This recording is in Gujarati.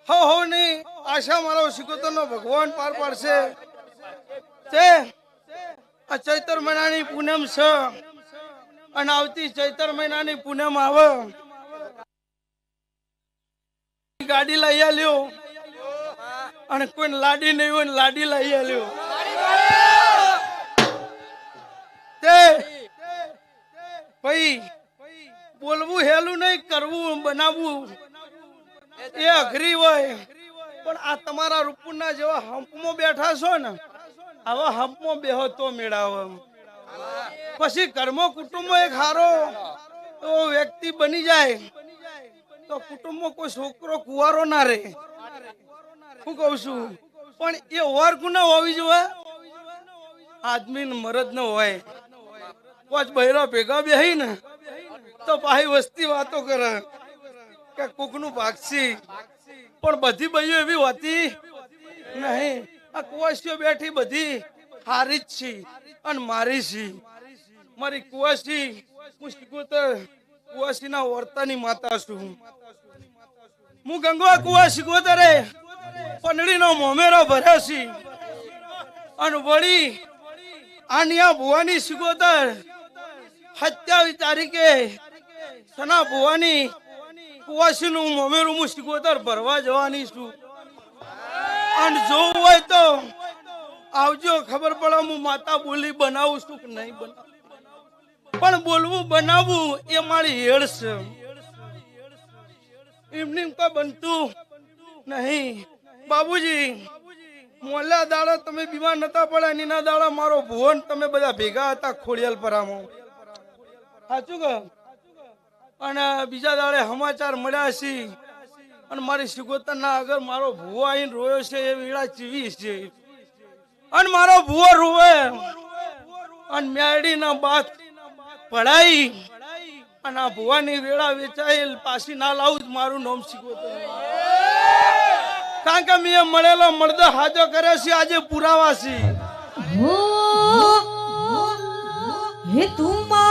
હો ની આશા મારો સિકોતરનો ભગવાન પાર પાડશે તે આ ચૈત્ર મહિનાની પૂનમ છે અને આવતી ચૈત્ર મહિનાની પૂનમ આવે ગાડી લઈ આલ્યો અને કોઈ લાડી નહીં હોય લાડી લઈ આલ્યો તે ભાઈ બોલવું હેલું નહીં કરવું બનાવવું એ અઘરી હોય પણ આ તમારા રૂપુરના જેવા હંપમાં બેઠા છો ને આવા હંપમાં બેહો તો મેળાવ પછી કર્મ કુટુંબ એક હારો તો વ્યક્તિ બની જાય તો કુટુંબમાં કોઈ છોકરો કુવારો ના રહે હું કઉ છું પણ એ ઓર ગુના હોવી જોઈએ આદમી ને મરદ ન હોય પાંચ બહેરા ભેગા બેહી ને તો પાહી વસ્તી વાતો કરે કે કોકનું ભાગસી પણ બધી બઈઓ એવી હોતી નહીં આ કુવાસીઓ બેઠી બધી હારી જ છે અને મારી છે મારી કુવાસી હું શીખોતર કુવાસીના વર્તાની માતા છું હું ગંગવા કુવા શીખોતરે પનડીનો મોમેરો ભર્યો છે અને વળી આનિયા ભુવાની શીખોતર 27 તારીખે સના ભુવાની કુવાસીનું મોમેરું હું શીખોતર ભરવા જવાની છું અને જોવું હોય તો આવજો ખબર પડે હું માતા બોલી બનાવું છું કે નહીં બનાવું પણ બોલવું બનાવવું એ મારી હેડ છે એમની કોઈ બનતું નહીં બાબુજી મોલા દાડા તમે બીમાર નતા પડ્યા નીના દાડા મારો ભુવન તમે બધા ભેગા હતા ખોડિયાલ પરામાં સાચું કે અને બીજા દાડે સમાચાર મળ્યા છે અને મારી સિકોતરના આગળ મારો ભુવો આવીને રોયો છે એ વેળા ચીવી છે અને મારો ભુવો રોવે અને મેરડીના બાત પડાઈ અને આ ભુવાની વેળા વેચાયેલ પાછી ના લાવું મારું નામ સિકોતર કારણ કે મેં મળેલો મળદો હાજો કર્યો છે આજે પુરાવા છે હે તુમા